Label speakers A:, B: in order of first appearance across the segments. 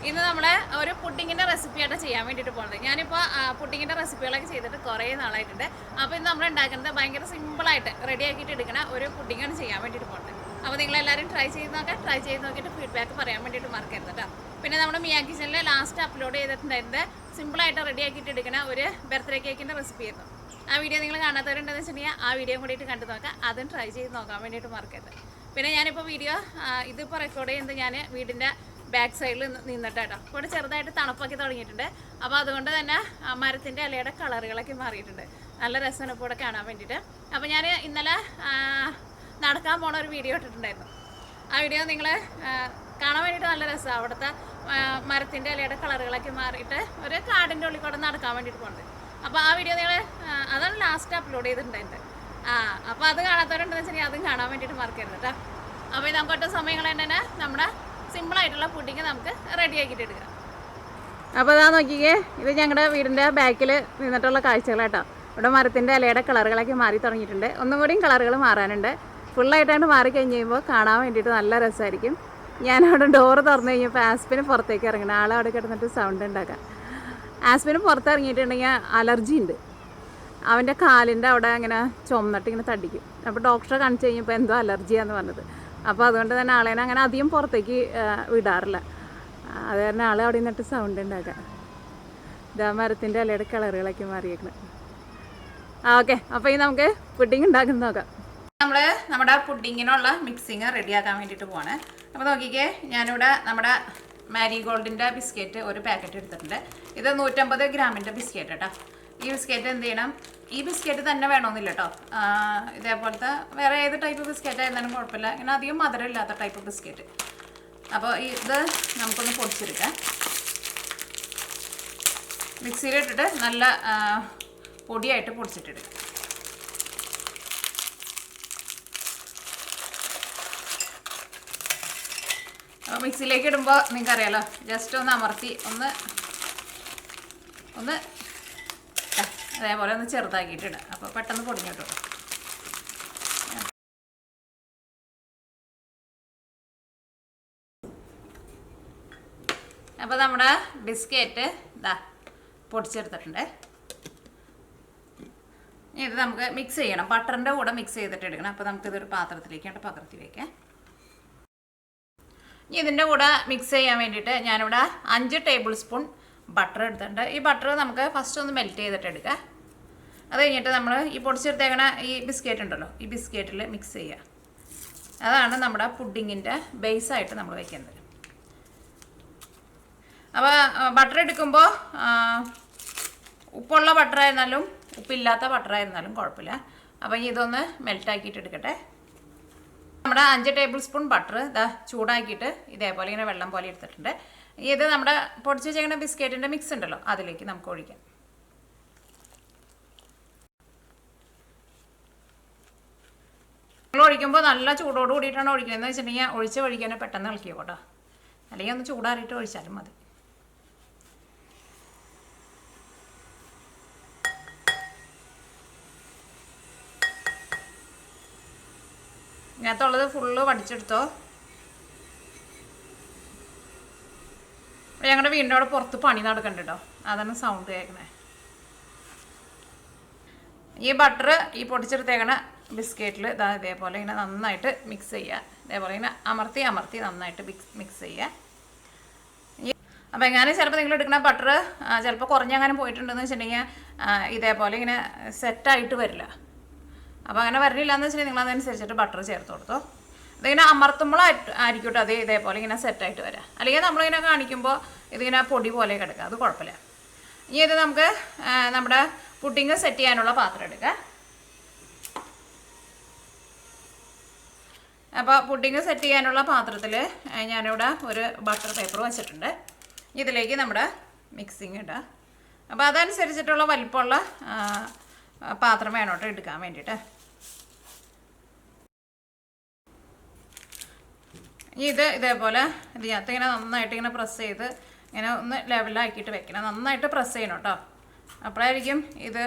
A: ഇന്ന് നമ്മൾ ഒരു പുഡിങ്ങിൻ്റെ റെസിപ്പിയായിട്ട് ചെയ്യാൻ വേണ്ടിയിട്ട് പോകുന്നത്. ഞാനിപ്പോൾ പുഡിങ്ങിൻ്റെ റെസിപ്പികളൊക്കെ ചെയ്തിട്ട് കുറേ നാളായിട്ടുണ്ട്. അപ്പോൾ ഇന്ന് നമ്മൾ ഉണ്ടാക്കുന്നത് ഭയങ്കര സിമ്പിളായിട്ട് റെഡിയാക്കിയിട്ട് എടുക്കുന്ന ഒരു പുഡിങ്ങാണ് ചെയ്യാൻ വേണ്ടിയിട്ട് പോകുന്നത്. അപ്പോൾ നിങ്ങളെല്ലാവരും ട്രൈ ചെയ്ത് നോക്കിയിട്ട് ഫീഡ്ബാക്ക് പറയാൻ വേണ്ടിയിട്ട് മറക്കരുത് കേട്ടോ. പിന്നെ നമ്മുടെ മിയാ കിച്ചണിൽ ലാസ്റ്റ് അപ്ലോഡ് ചെയ്തിട്ടുണ്ടായിരുന്നത് സിമ്പിളായിട്ട് റെഡിയാക്കിയിട്ട് എടുക്കുന്ന ഒരു ബർത്ത്ഡേ കേക്കിൻ്റെ റെസിപ്പി ആയിരുന്നു. ആ വീഡിയോ നിങ്ങൾ കാണാത്തവരുണ്ടെന്ന് വെച്ചിട്ടുണ്ടെങ്കിൽ ആ വീഡിയോ കൂടിയിട്ട് കണ്ടു നോക്കാം. അതും ട്രൈ ചെയ്ത് നോക്കാൻ വേണ്ടിയിട്ട് മറക്കരുത്. പിന്നെ ഞാനിപ്പോൾ ഇതിപ്പോൾ റെക്കോർഡ് ചെയ്യുന്നത് ഞാൻ വീടിൻ്റെ ബാക്ക് സൈഡിൽ നിന്നിട്ടാട്ടോ. ഇവിടെ ചെറുതായിട്ട് തണുപ്പൊക്കെ തുടങ്ങിയിട്ടുണ്ട്. അപ്പോൾ അതുകൊണ്ട് തന്നെ മരത്തിൻ്റെ ഇലയുടെ കളറുകളൊക്കെ മാറിയിട്ടുണ്ട്. നല്ല രസമാണ് ഇപ്പോൾ ഇവിടെ കാണാൻ വേണ്ടിയിട്ട്. അപ്പോൾ ഞാൻ ഇന്നലെ നടക്കാൻ പോണ ഒരു വീഡിയോ ഇട്ടിട്ടുണ്ടായിരുന്നു. ആ വീഡിയോ നിങ്ങൾ കാണാൻ വേണ്ടിയിട്ട് നല്ല രസമാണ്. അവിടുത്തെ മരത്തിൻ്റെ ഇലയുടെ കളറുകളൊക്കെ മാറിയിട്ട് ഒരു കാടിൻ്റെ ഉള്ളിൽ കൂടെ നടക്കാൻ വേണ്ടിയിട്ട് പോകുന്നത്. അപ്പോൾ ആ വീഡിയോ നിങ്ങൾ അതാണ് ലാസ്റ്റ് അപ്ലോഡ് ചെയ്തിട്ടുണ്ടായിരുന്നത്. അപ്പോൾ അത് കാണാത്തവരുണ്ടെന്ന് വെച്ചിട്ടുണ്ടെങ്കിൽ അതും കാണാൻ വേണ്ടിയിട്ട് മറക്കരുത് കേട്ടോ. അപ്പോൾ ഇത് നമുക്ക് ഒറ്റ സമയങ്ങൾ തന്നെ നമ്മുടെ സിമ്പിളായിട്ടുള്ള പുഡിങ് നമുക്ക് റെഡിയാക്കിയിട്ട് എടുക്കാം. അപ്പോൾ ഇതാ നോക്കിക്കേ, ഇത് ഞങ്ങളുടെ വീടിൻ്റെ ബാക്കിൽ നിന്നിട്ടുള്ള കാഴ്ചകളാട്ടോ. ഇവിടെ മരത്തിൻ്റെ ഇലയുടെ കളറുകളൊക്കെ മാറി തുടങ്ങിയിട്ടുണ്ട്. ഒന്നും കൂടിയും കളറുകൾ മാറാനുണ്ട്. ഫുള്ളായിട്ടാണ് മാറിക്കഴിഞ്ഞ് കഴിയുമ്പോൾ കാണാൻ വേണ്ടിയിട്ട് നല്ല രസമായിരിക്കും. ഞാനവിടെ ഡോറ് തുറന്നു കഴിഞ്ഞപ്പോൾ ആസ്പിന് പുറത്തേക്ക് ഇറങ്ങണം. ആളവിടെ കിടന്നിട്ട് സൗണ്ട് ഉണ്ടാക്കാം. ആസ്പിന് പുറത്തിറങ്ങിയിട്ടുണ്ടെങ്കിൽ അലർജി ഉണ്ട്. അവൻ്റെ കാലിൻ്റെ അവിടെ ഇങ്ങനെ ചുമന്നിട്ട് ഇങ്ങനെ തടിക്കും. അപ്പോൾ ഡോക്ടറെ കാണിച്ചു കഴിഞ്ഞപ്പോൾ എന്തോ അലർജിയാന്ന് പറഞ്ഞത്. അപ്പോൾ അതുകൊണ്ട് തന്നെ ആളേനെ അങ്ങനെ അധികം പുറത്തേക്ക് വിടാറില്ല. അത് കാരണം ആൾ അവിടെ നിന്നിട്ട് സൗണ്ട് ഉണ്ടാക്കാം. ഇതാ മരത്തിൻ്റെ ഇലയുടെ കളറുകളൊക്കെ മാറിയേക്കണം. ഓക്കെ, അപ്പോൾ ഈ നമുക്ക് പുഡിങ് ഉണ്ടാക്കുന്ന നോക്കാം. നമ്മൾ നമ്മുടെ പുഡിങ്ങിനുള്ള മിക്സിങ് റെഡിയാക്കാൻ വേണ്ടിയിട്ട് പോവാണ്. അപ്പോൾ നോക്കിക്കേ, ഞാനിവിടെ നമ്മുടെ മാരിഗോൾഡിൻ്റെ ബിസ്ക്കറ്റ് ഒരു പാക്കറ്റ് എടുത്തിട്ടുണ്ട്. ഇത് 150 ഗ്രാമിൻ്റെ ബിസ്ക്കറ്റ് കേട്ടോ. ഈ ബിസ്ക്കറ്റ് എന്ത് ചെയ്യണം, ഈ ബിസ്ക്കറ്റ് തന്നെ വേണമെന്നില്ല കേട്ടോ. ഇതേപോലത്തെ വേറെ ഏത് ടൈപ്പ് ബിസ്ക്കറ്റ് ആയിരുന്നാലും കുഴപ്പമില്ല. ഇങ്ങനെ അധികം മധുരമില്ലാത്ത ടൈപ്പ് ബിസ്ക്കറ്റ്. അപ്പോൾ ഇത് നമുക്കൊന്ന് പൊടിച്ചെടുക്കാം. മിക്സിയിലിട്ടിട്ട് നല്ല പൊടിയായിട്ട് പൊടിച്ചിട്ടെടുക്കാം. അപ്പോൾ മിക്സിയിലേക്ക് ഇടുമ്പോൾ നിങ്ങൾക്കറിയാലോ, ജസ്റ്റ് ഒന്ന് അമർത്തി ഒന്ന് അതേപോലെ ഒന്ന് ചെറുതാക്കിയിട്ട് ഇടാം. അപ്പോൾ പെട്ടെന്ന് പൊടിഞ്ഞു കിട്ടും. അപ്പോൾ നമ്മുടെ ബിസ്ക്കറ്റ് ഇതാ പൊടിച്ചെടുത്തിട്ടുണ്ട്. ഇത് നമുക്ക് മിക്സ് ചെയ്യണം. ബട്ടറിൻ്റെ കൂടെ മിക്സ് ചെയ്തിട്ട് എടുക്കണം. അപ്പോൾ നമുക്കിതൊരു പാത്രത്തിലേക്കാണ് പകർത്തി വയ്ക്കാം. ഇനി ഇതിൻ്റെ കൂടെ മിക്സ് ചെയ്യാൻ വേണ്ടിയിട്ട് ഞാനിവിടെ 5 ടേബിൾ സ്പൂൺ ബട്ടർ എടുത്തിട്ടുണ്ട്. ഈ ബട്ടർ നമുക്ക് ഫസ്റ്റ് ഒന്ന് മെൽറ്റ് ചെയ്തിട്ട് എടുക്കാം. അത് കഴിഞ്ഞിട്ട് നമ്മൾ ഈ പൊടിച്ചെടുത്തേക്കണ ഈ ബിസ്ക്കറ്റ് ഉണ്ടല്ലോ, ഈ ബിസ്ക്കറ്റിൽ മിക്സ് ചെയ്യുക. അതാണ് നമ്മുടെ പുഡിങ്ങിൻ്റെ ബേസായിട്ട് നമ്മൾ വയ്ക്കുന്നത്. അപ്പോൾ ബട്ടർ എടുക്കുമ്പോൾ ഉപ്പുള്ള ബട്ടറായിരുന്നാലും ഉപ്പില്ലാത്ത ബട്ടറായിരുന്നാലും കുഴപ്പമില്ല. അപ്പോൾ ഇനി ഇതൊന്ന് മെൽറ്റാക്കിയിട്ട് എടുക്കട്ടെ. നമ്മുടെ 5 ടേബിൾ സ്പൂൺ ബട്ടർ ഇതാ ചൂടാക്കിയിട്ട് ഇതേപോലെ ഇങ്ങനെ വെള്ളം പോലെ എടുത്തിട്ടുണ്ട്. ഇത് നമ്മുടെ പൊടിച്ച് വെച്ചേക്കുന്ന ബിസ്ക്കറ്റിൻ്റെ മിക്സ് ഉണ്ടല്ലോ, അതിലേക്ക് നമുക്ക് ഒഴിക്കാം. നമ്മൾ ഒഴിക്കുമ്പോൾ നല്ല ചൂടോട് കൂടിയിട്ടാണ് ഒഴിക്കുന്നതെന്ന് വെച്ചിട്ടുണ്ടെങ്കിൽ ഒഴിച്ച് ഒഴിക്കാനും പെട്ടെന്ന് ഇളക്കിയോ കേട്ടോ. അല്ലെങ്കിൽ ഒന്ന് ചൂടാറിയിട്ട് ഒഴിച്ചാലും മതി. ഇതിനകത്തുള്ളത് ഫുള്ള് വടിച്ചെടുത്തോ. ഞങ്ങളുടെ വീടിൻ്റെ അവിടെ പുറത്ത് പണി നടക്കണ്ട കേട്ടോ, അതാണ് സൗണ്ട് കേൾക്കണേ. ഈ ബട്ടർ ഈ പൊടിച്ചെടുത്തേക്കണ ബിസ്ക്കറ്റിൽ ഇതാ ഇതേപോലെ ഇങ്ങനെ നന്നായിട്ട് മിക്സ് ചെയ്യുക. ഇതേപോലെ ഇങ്ങനെ അമർത്തി നന്നായിട്ട് മിക്സ് ചെയ്യുക. അപ്പോൾ എങ്ങനെ ചിലപ്പോൾ നിങ്ങൾ എടുക്കുന്ന ബട്ടർ ചിലപ്പോൾ കുറഞ്ഞെങ്ങാനും പോയിട്ടുണ്ടെന്ന് വെച്ചിട്ടുണ്ടെങ്കിൽ ഇതേപോലെ ഇങ്ങനെ സെറ്റായിട്ട് വരില്ല. അപ്പോൾ അങ്ങനെ വരണില്ല എന്ന് വെച്ചിട്ടുണ്ടെങ്കിൽ നിങ്ങൾ അതനുസരിച്ചിട്ട് ബട്ടർ ചേർത്ത് കൊടുത്തോ. ഇതിങ്ങനെ അമർത്തുമ്പോഴായിരിക്കട്ടെ അത് ഇതേപോലെ ഇങ്ങനെ സെറ്റായിട്ട് വരാം. അല്ലെങ്കിൽ നമ്മളിങ്ങനെ കാണിക്കുമ്പോൾ ഇതിങ്ങനെ പൊടി പോലെ കിടക്കുക, അത് കുഴപ്പമില്ല. ഇനി ഇത് നമുക്ക് നമ്മുടെ പുഡിങ് സെറ്റ് ചെയ്യാനുള്ള പാത്രം എടുക്കാം. അപ്പോൾ പുഡിങ് സെറ്റ് ചെയ്യാനുള്ള പാത്രത്തിൽ ഞാനിവിടെ ഒരു ബട്ടർ പേപ്പർ വെച്ചിട്ടുണ്ട്. ഇതിലേക്ക് നമ്മുടെ മിക്സിങ് ഇടാം. അപ്പോൾ അതനുസരിച്ചിട്ടുള്ള വലിപ്പമുള്ള പാത്രം വേണോട്ടോ എടുക്കാൻ വേണ്ടിയിട്ട്. ഇതേപോലെ ഇതിനകത്ത് ഇങ്ങനെ നന്നായിട്ട് ഇങ്ങനെ പ്രസ് ചെയ്ത് ഇങ്ങനെ ഒന്ന് ലെവലാക്കിയിട്ട് വെക്കണം. നന്നായിട്ട് പ്രസ് ചെയ്യണം കേട്ടോ. അപ്പോഴായിരിക്കും ഇത്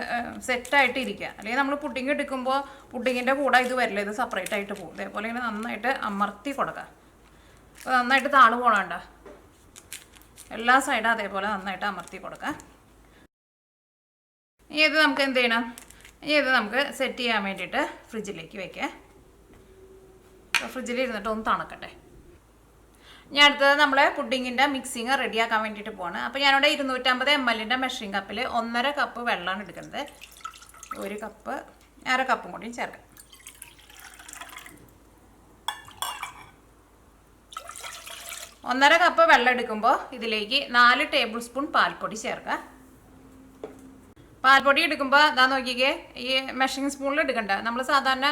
A: സെറ്റായിട്ട് ഇരിക്കുക. അല്ലെങ്കിൽ നമ്മൾ പുഡിങ് എടുക്കുമ്പോൾ പുഡിങ്ങിൻ്റെ കൂടെ ഇത് വരില്ല, ഇത് സെപ്പറേറ്റ് ആയിട്ട് പോകും. ഇതേപോലെ ഇങ്ങനെ നന്നായിട്ട് അമർത്തി കൊടുക്കുക. അപ്പോൾ നന്നായിട്ട് താള് പോകണ്ട. എല്ലാ സൈഡും അതേപോലെ നന്നായിട്ട് അമർത്തി കൊടുക്കാം. ഇനി ഇത് നമുക്ക് എന്ത് ചെയ്യണം, ഇനി ഇത് നമുക്ക് സെറ്റ് ചെയ്യാൻ വേണ്ടിയിട്ട് ഫ്രിഡ്ജിലേക്ക് വയ്ക്കാം. ഫ്രിഡ്ജിൽ ഇരുന്നിട്ട് ഒന്ന് തണുക്കട്ടെ. ഞാൻ അടുത്തത് നമ്മളെ പുഡിങ്ങിൻ്റെ മിക്സിങ് റെഡിയാക്കാൻ വേണ്ടിയിട്ട് പോവാണ്. അപ്പോൾ ഞാനിവിടെ 250 ml മെഷറിംഗ് കപ്പിൽ 1.5 കപ്പ് വെള്ളമാണ് എടുക്കുന്നത്. 1 കപ്പ്, അര കപ്പും കൂടിയും ചേർക്കാം. ഒന്നര കപ്പ് വെള്ളം എടുക്കുമ്പോൾ ഇതിലേക്ക് 4 ടേബിൾ സ്പൂൺ പാൽപ്പൊടി ചേർക്കാം. പാൽപ്പൊടി എടുക്കുമ്പോൾ അതാ നോക്കിക്കേ, ഈ മെഷറിംഗ് സ്പൂണിൽ എടുക്കണ്ട, നമ്മൾ സാധാരണ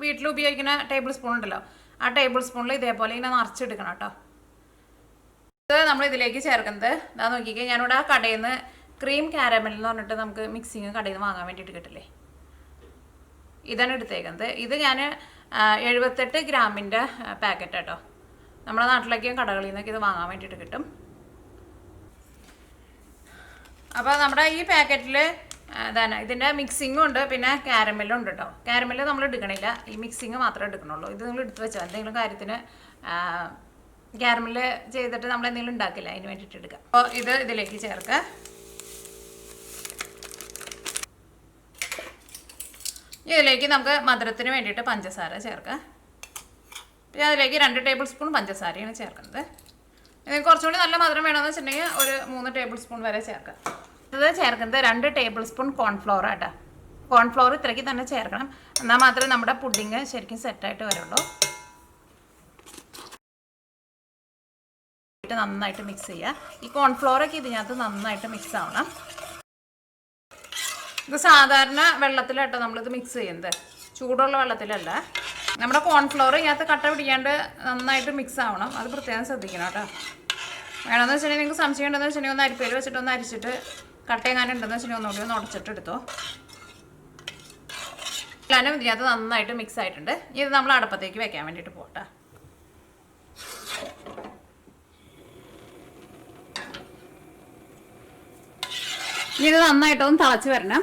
A: വീട്ടിൽ ഉപയോഗിക്കുന്ന ടേബിൾ സ്പൂൺ ഉണ്ടല്ലോ, ആ ടേബിൾ സ്പൂണിൽ ഇതേപോലെ ഇങ്ങനെ നിറച്ചെടുക്കണം കേട്ടോ. ഇത് നമ്മൾ ഇതിലേക്ക് ചേർക്കുന്നത് അതാ നോക്കിക്കേ, ഞാനിവിടെ ആ കടയിൽ നിന്ന് ക്രീം കാരമൽ എന്ന് പറഞ്ഞിട്ട് നമുക്ക് മിക്സിങ് കടയിൽ നിന്ന് വാങ്ങാൻ വേണ്ടിയിട്ട് കിട്ടില്ലേ, ഇതാണ് എടുത്തേക്കുന്നത്. ഇത് ഞാൻ 78 ഗ്രാമിൻ്റെ പാക്കറ്റ് കേട്ടോ. നമ്മുടെ നാട്ടിലേക്കും കടകളിൽ നിന്നൊക്കെ ഇത് വാങ്ങാൻ വേണ്ടിയിട്ട് കിട്ടും. അപ്പോൾ നമ്മുടെ ഈ പാക്കറ്റിൽ ഇതാണ് ഇതിൻ്റെ മിക്സിങ്ങും ഉണ്ട്, പിന്നെ കാരമലും ഉണ്ട് കേട്ടോ. കാരമല് നമ്മൾ എടുക്കണില്ല, ഈ മിക്സിങ് മാത്രമേ എടുക്കണുള്ളൂ. ഇത് നിങ്ങൾ എടുത്ത് വെച്ചാൽ എന്തെങ്കിലും കാര്യത്തിന് കാരമല് ചെയ്തിട്ട് നമ്മൾ എന്തെങ്കിലും ഉണ്ടാക്കില്ല, അതിന് വേണ്ടിയിട്ട് എടുക്കാം. അപ്പോൾ ഇത് ഇതിലേക്ക് ചേർക്കുക. ഇതിലേക്ക് നമുക്ക് മധുരത്തിന് വേണ്ടിയിട്ട് പഞ്ചസാര ചേർക്കാം. പിന്നെ അതിലേക്ക് 2 ടേബിൾ സ്പൂൺ പഞ്ചസാരയാണ് ചേർക്കുന്നത്. ഇതിന് കുറച്ചുകൂടി നല്ല മധുരം വേണമെന്ന് വെച്ചിട്ടുണ്ടെങ്കിൽ ഒരു 3 ടേബിൾ സ്പൂൺ വരെ ചേർക്കാം. ഇത് ചേർക്കുന്നത് 2 ടേബിൾ സ്പൂൺ കോൺഫ്ലോർ ആട്ടോ. കോൺഫ്ലോർ ഇത്രയ്ക്ക് തന്നെ ചേർക്കണം, എന്നാൽ മാത്രമേ നമ്മുടെ പുഡിങ് ശരിക്കും സെറ്റായിട്ട് വരുള്ളൂ. നന്നായിട്ട് മിക്സ് ചെയ്യുക. ഈ കോൺഫ്ലോറൊക്കെ ഇതിനകത്ത് നന്നായിട്ട് മിക്സ് ആവണം. ഇത് സാധാരണ വെള്ളത്തിലാട്ടോ നമ്മളിത് മിക്സ് ചെയ്യുന്നത്, ചൂടുള്ള വെള്ളത്തിലല്ല. നമ്മുടെ കോൺഫ്ലോർ ഇതിനകത്ത് കട്ട പിടിക്കാണ്ട് നന്നായിട്ട് മിക്സ് ആവണം, അത് പ്രത്യേകം ശ്രദ്ധിക്കണം കേട്ടോ. വേണമെന്ന് വെച്ചിട്ടുണ്ടെങ്കിൽ നിങ്ങൾക്ക് സംശയം ഉണ്ടെന്ന് വെച്ചിട്ടുണ്ടെങ്കിൽ ഒന്ന് അരിപ്പയിൽ വെച്ചിട്ട് ഒന്ന് അരിച്ചിട്ട് കട്ടയെങ്ങാനും ഉണ്ടെന്ന് വെച്ചിട്ടുണ്ടെങ്കിൽ ഒന്നുകൂടി ഒന്ന് ഉടച്ചിട്ട് എടുത്തോ. എല്ലാവരും ഇതിനകത്ത് നന്നായിട്ട് മിക്സ് ആയിട്ടുണ്ട്. ഇത് നമ്മൾ അടുപ്പത്തേക്ക് വെക്കാൻ വേണ്ടിയിട്ട് പോട്ടെ. ഇത് നന്നായിട്ടൊന്ന് തിളച്ച് വരണം.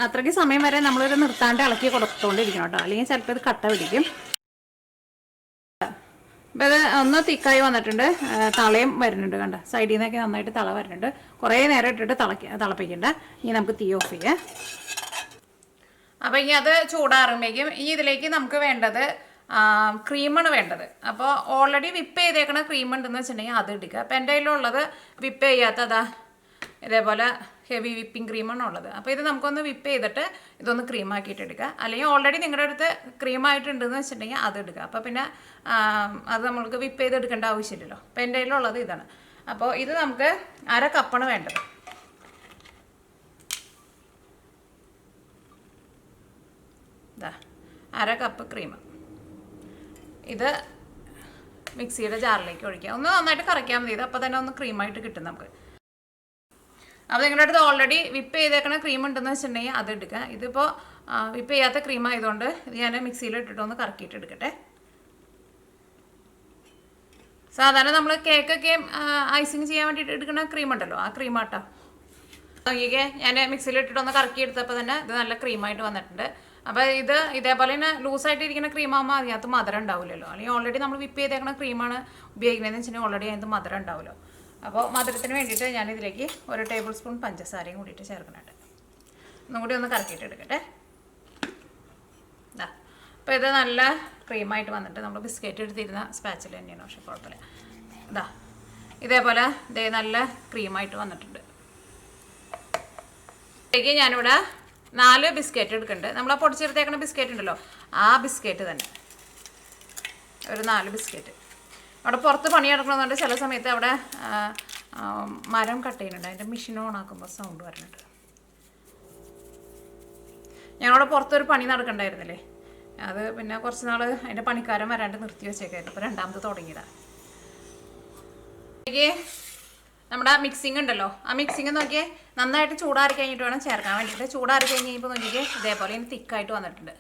A: അത്രയ്ക്ക് സമയം വരെ നമ്മളിത് നിർത്താണ്ട് ഇളക്കി കൊടുത്തോണ്ടിരിക്കണം കേട്ടോ, അല്ലെങ്കിൽ ചിലപ്പോൾ ഇത് കട്ട പിടിക്കും. അപ്പോൾ ഇത് ഒന്ന് തിക്കായി വന്നിട്ടുണ്ട്, തളയും വരുന്നുണ്ട്, കണ്ട സൈഡിൽ നിന്നൊക്കെ നന്നായിട്ട് തള വരുന്നുണ്ട്. കുറേ നേരം ഇട്ടിട്ട് തിളപ്പിക്കണ്ട. ഇനി നമുക്ക് തീ ഓഫ് ചെയ്യാം. അപ്പോൾ ഇനി അത് ചൂടാറുമ്പോഴേക്കും ഇനി ഇതിലേക്ക് നമുക്ക് വേണ്ടത് ക്രീമാണ് വേണ്ടത്. അപ്പോൾ ഓൾറെഡി വിപ്പ് ചെയ്തേക്കണ ക്രീം ഉണ്ടെന്ന് വെച്ചിട്ടുണ്ടെങ്കിൽ അത് എടുക്കുക. അപ്പോൾ എൻ്റെ കയ്യിലുള്ളത് വിപ്പ് ചെയ്യാത്തതാ ഇതേപോലെ ഹെവി വിപ്പിംഗ് ക്രീമാണ് ഉള്ളത്. അപ്പോൾ ഇത് നമുക്കൊന്ന് വിപ്പ് ചെയ്തിട്ട് ഇതൊന്ന് ക്രീമാക്കിയിട്ട് എടുക്കുക. അല്ലെങ്കിൽ ഓൾറെഡി നിങ്ങളുടെ അടുത്ത് ക്രീമായിട്ടുണ്ടെന്ന് വെച്ചിട്ടുണ്ടെങ്കിൽ അത് എടുക്കുക. അപ്പോൾ പിന്നെ അത് നമ്മൾക്ക് വിപ്പ് ചെയ്ത് എടുക്കേണ്ട ആവശ്യമില്ലല്ലോ. അപ്പോൾ എൻ്റെ കയ്യിലുള്ളത് ഇതാണ്. അപ്പോൾ ഇത് നമുക്ക് 1/2 കപ്പാണ് വേണ്ടത്. ഇതാ 1/2 കപ്പ് ക്രീം. ഇത് മിക്സിയുടെ ജാറിലേക്ക് ഒഴിക്കുക. ഒന്ന് നന്നായിട്ട് കറക്കിയാൽ മതി. ഇത് അപ്പോൾ തന്നെ ഒന്ന് ക്രീമായിട്ട് കിട്ടും നമുക്ക്. അപ്പോൾ നിങ്ങളുടെ അടുത്ത് ഓൾറെഡി വിപ്പ് ചെയ്തേക്കണ ക്രീം ഉണ്ടെന്ന് വെച്ചിട്ടുണ്ടെങ്കിൽ അത് എടുക്കുക. ഇതിപ്പോൾ വിപ്പ് ചെയ്യാത്ത ക്രീം ആയതുകൊണ്ട് ഇത് ഞാൻ മിക്സിയിൽ ഇട്ടിട്ടൊന്ന് കറക്കിയിട്ട് എടുക്കട്ടെ. സാധാരണ നമ്മൾ കേക്കൊക്കെ ഐസിങ് ചെയ്യാൻ വേണ്ടിയിട്ട് എടുക്കുന്ന ക്രീം ഉണ്ടല്ലോ, ആ ക്രീമാട്ടോ. നോക്കിക്കേ, ഞാൻ മിക്സിയിൽ ഇട്ടിട്ടൊന്ന് കറക്കി എടുത്തപ്പോൾ തന്നെ ഇത് നല്ല ക്രീമായിട്ട് വന്നിട്ടുണ്ട്. അപ്പോൾ ഇത് ഇതേപോലെ തന്നെ ലൂസായിട്ട് ഇരിക്കുന്ന ക്രീമാകുമ്പോൾ അതിനകത്ത് മധുരം ഉണ്ടാവില്ലല്ലോ. അല്ലെങ്കിൽ ഓൾറെഡി നമ്മൾ വിപ്പ് ചെയ്തേക്കണ ക്രീമാണ് ഉപയോഗിക്കുന്നതെന്ന് വെച്ചിട്ടുണ്ടെങ്കിൽ ഓൾറെഡി അതിനകത്ത് മധുരം ഉണ്ടാവുമല്ലോ. അപ്പോൾ മധുരത്തിന് വേണ്ടിയിട്ട് ഞാനിതിലേക്ക് 1 ടേബിൾ സ്പൂൺ പഞ്ചസാരയും കൂടിയിട്ട് ചേർക്കുന്നുണ്ട്. ഒന്നും കൂടി ഒന്ന് കറക്കിയിട്ട് എടുക്കട്ടെ. ഇതാ അപ്പോൾ ഇത് നല്ല ക്രീമായിട്ട് വന്നിട്ട് നമ്മൾ ബിസ്ക്കറ്റ് എടുത്തിരുന്ന സ്പാച്ചിൽ തന്നെയാണ്, പക്ഷേ കുഴപ്പമില്ല. ഇതാ ഇതേപോലെ ഇതേ നല്ല ക്രീമായിട്ട് വന്നിട്ടുണ്ട്. ഇതിലേക്ക് ഞാനിവിടെ 4 ബിസ്ക്കറ്റ് എടുക്കുന്നുണ്ട്. നമ്മൾ ആ പൊടിച്ചെടുത്തേക്കുന്ന ബിസ്ക്കറ്റ് ഉണ്ടല്ലോ, ആ ബിസ്ക്കറ്റ് തന്നെ ഒരു 4 ബിസ്ക്കറ്റ്. അവിടെ പുറത്ത് പണി നടക്കണമെന്നുണ്ട്, ചില സമയത്ത് അവിടെ മരം കട്ട് ചെയ്യുന്നുണ്ട്, അതിൻ്റെ മെഷീൻ ഓൺ ആക്കുമ്പോൾ സൗണ്ട് വരുന്നുണ്ട്. ഞങ്ങളവിടെ പുറത്തൊരു പണി നടക്കണ്ടായിരുന്നില്ലേ, അത് പിന്നെ കുറച്ച് നാൾ അതിൻ്റെ പണിക്കാരൻ വരാണ്ട് നിർത്തി വെച്ചേക്കായിരുന്നു. ഇപ്പോൾ 2ാമത് തുടങ്ങിയതാണ്. എനിക്ക് നമ്മുടെ മിക്സിങ് ഉണ്ടല്ലോ, ആ മിക്സിങ് നോക്കിയേ നന്നായിട്ട് ചൂടാറി കഴിഞ്ഞിട്ട് വേണം ചേർക്കാൻ വേണ്ടിയിട്ട്. ചൂടാറി കഴിഞ്ഞ് കഴിയുമ്പോൾ നോക്കിയേ ഇതേപോലെ ഇനി തിക്കായിട്ട് വന്നിട്ടുണ്ട്.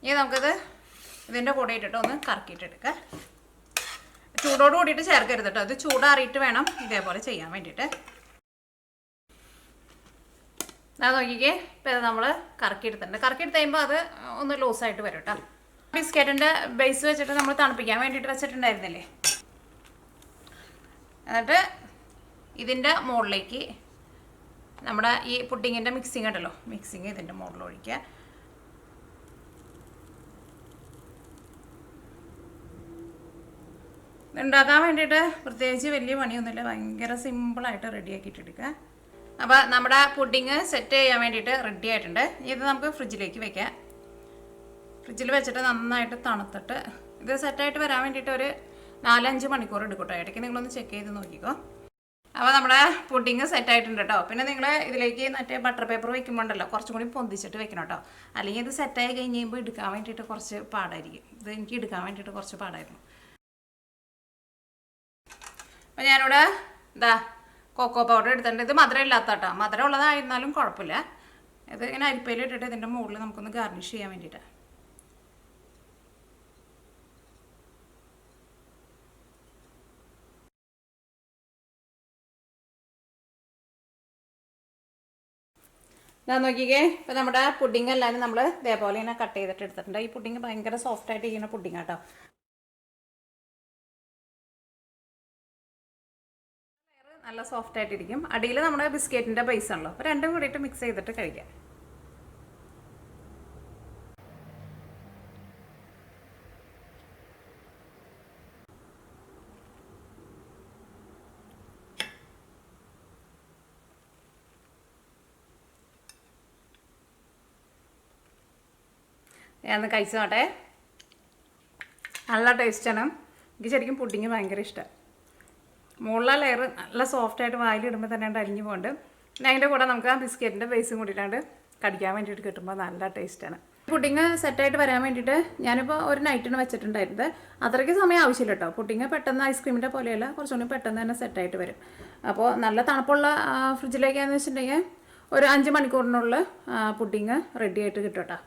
A: ഇനി നമുക്കിത് ഇതിൻ്റെ കൂടെ ഇട്ടിട്ട് ഒന്ന് കറക്കിയിട്ടെടുക്കാം. ചൂടോട് കൂടിയിട്ട് ചേർക്കരുത് കേട്ടോ, അത് ചൂടാറിയിട്ട് വേണം ഇതേപോലെ ചെയ്യാൻ വേണ്ടിയിട്ട്. അത് നോക്കിക്കേ, ഇപ്പോൾ ഇത് നമ്മൾ കറക്കിയെടുത്തിട്ടുണ്ട്. കറക്കിയെടുത്ത് കഴിയുമ്പോൾ അത് ഒന്ന് ലൂസായിട്ട് വരും കേട്ടോ. ബിസ്ക്കറ്റിൻ്റെ ബേസ് വെച്ചിട്ട് നമ്മൾ തണുപ്പിക്കാൻ വേണ്ടിയിട്ട് വെച്ചിട്ടുണ്ടായിരുന്നില്ലേ, എന്നിട്ട് ഇതിൻ്റെ മുകളിലേക്ക് നമ്മുടെ ഈ പുഡിങ്ങിൻ്റെ മിക്സിങ് ഉണ്ടല്ലോ, മിക്സിങ് ഇതിൻ്റെ മുകളിൽ ഒഴിക്കുക. ഉണ്ടാക്കാൻ വേണ്ടിയിട്ട് പ്രത്യേകിച്ച് വലിയ പണിയൊന്നുമില്ല, ഭയങ്കര സിമ്പിളായിട്ട് റെഡിയാക്കിയിട്ടെടുക്കുക. അപ്പോൾ നമ്മുടെ പുഡിങ് സെറ്റ് ചെയ്യാൻ വേണ്ടിയിട്ട് റെഡി ആയിട്ടുണ്ട്. ഇത് നമുക്ക് ഫ്രിഡ്ജിലേക്ക് വെക്കാം. ഫ്രിഡ്ജിൽ വെച്ചിട്ട് നന്നായിട്ട് തണുത്തിട്ട് ഇത് സെറ്റായിട്ട് വരാൻ വേണ്ടിയിട്ട് ഒരു 4-5 മണിക്കൂർ എടുക്കട്ടോ. ഇടയ്ക്ക് നിങ്ങളൊന്ന് ചെക്ക് ചെയ്ത് നോക്കിക്കോ. അപ്പോൾ നമ്മുടെ പുഡിങ് സെറ്റായിട്ടുണ്ട് കേട്ടോ. പിന്നെ നിങ്ങൾ ഇതിലേക്ക് മറ്റേ ബട്ടർ പേപ്പർ വെക്കുമ്പോണ്ടല്ലോ കുറച്ചും കൂടി പൊന്തിച്ചിട്ട് വെക്കണം കേട്ടോ. അല്ലെങ്കിൽ ഇത് സെറ്റായി കഴിഞ്ഞ് കഴിയുമ്പോൾ എടുക്കാൻ വേണ്ടിയിട്ട് കുറച്ച് പാടായിരിക്കും. ഇത് എനിക്ക് എടുക്കാൻ വേണ്ടിയിട്ട് കുറച്ച് പാടായിരുന്നു. അപ്പോൾ ഞാനിവിടെ കൊക്കോ പൗഡർ എടുത്തിട്ടുണ്ട്. ഇത് മധുരം ഇല്ലാത്ത കേട്ടോ, മധുരം ഉള്ളതായിരുന്നാലും കുഴപ്പമില്ല. ഇത് ഇങ്ങനെ അരിപ്പയിൽ ഇട്ടിട്ട് ഇതിൻ്റെ മുകളിൽ നമുക്കൊന്ന് ഗാർണിഷ് ചെയ്യാൻ വേണ്ടിയിട്ടാണ്. ഞാൻ നോക്കിക്കേ, ഇപ്പോൾ നമ്മുടെ പുഡിങ് എല്ലാവരും നമ്മൾ ഇതേപോലെ ഇങ്ങനെ കട്ട് ചെയ്തിട്ട് എടുത്തിട്ടുണ്ട്. ഈ പുഡിങ് ഭയങ്കര സോഫ്റ്റായിട്ട് ഇരിക്കുന്ന പുഡിങ് കേട്ടോ. നല്ല സോഫ്റ്റായിട്ടിരിക്കും. അടിയിൽ നമ്മുടെ ബിസ്ക്കറ്റിൻ്റെ ബേസ് ആണല്ലോ, അപ്പോൾ രണ്ടും കൂടിയിട്ട് മിക്സ് ചെയ്തിട്ട് കഴിക്കാം. ഞാനൊന്ന് കഴിച്ചു നോട്ടെ. നല്ല ടേസ്റ്റാണ്. എനിക്ക് ശരിക്കും പുഡിങ് ഭയങ്കര ഇഷ്ടമാണ്. മുകളിലെ ലെയർ നല്ല സോഫ്റ്റായിട്ട് വായിലിടുമ്പോൾ തന്നെ അരിഞ്ഞു പോകുന്നുണ്ട്. പിന്നെ അതിൻ്റെ കൂടെ നമുക്ക് ആ ബിസ്ക്കറ്റിൻ്റെ ബേസും കൂടിയിട്ടാണ്ട് കടിക്കാൻ വേണ്ടിയിട്ട് കിട്ടുമ്പോൾ നല്ല ടേസ്റ്റാണ്. പുഡിങ് സെറ്റായിട്ട് വരാൻ വേണ്ടിയിട്ട് ഞാനിപ്പോൾ ഒരു നൈറ്റിന് വെച്ചിട്ടുണ്ടായിരുന്നത്. അത്രയ്ക്ക് സമയം ആവശ്യമില്ല കേട്ടോ. പുഡിങ് പെട്ടെന്ന് ഐസ്ക്രീമിൻ്റെ പോലെയല്ല, കുറച്ചുകൂടി പെട്ടെന്ന് തന്നെ സെറ്റായിട്ട് വരും. അപ്പോൾ നല്ല തണുപ്പുള്ള ഫ്രിഡ്ജിലേക്കാന്ന് വെച്ചിട്ടുണ്ടെങ്കിൽ ഒരു 5 മണിക്കൂറിനുള്ളിൽ പുഡിങ് റെഡി ആയിട്ട് കിട്ടും കേട്ടോ.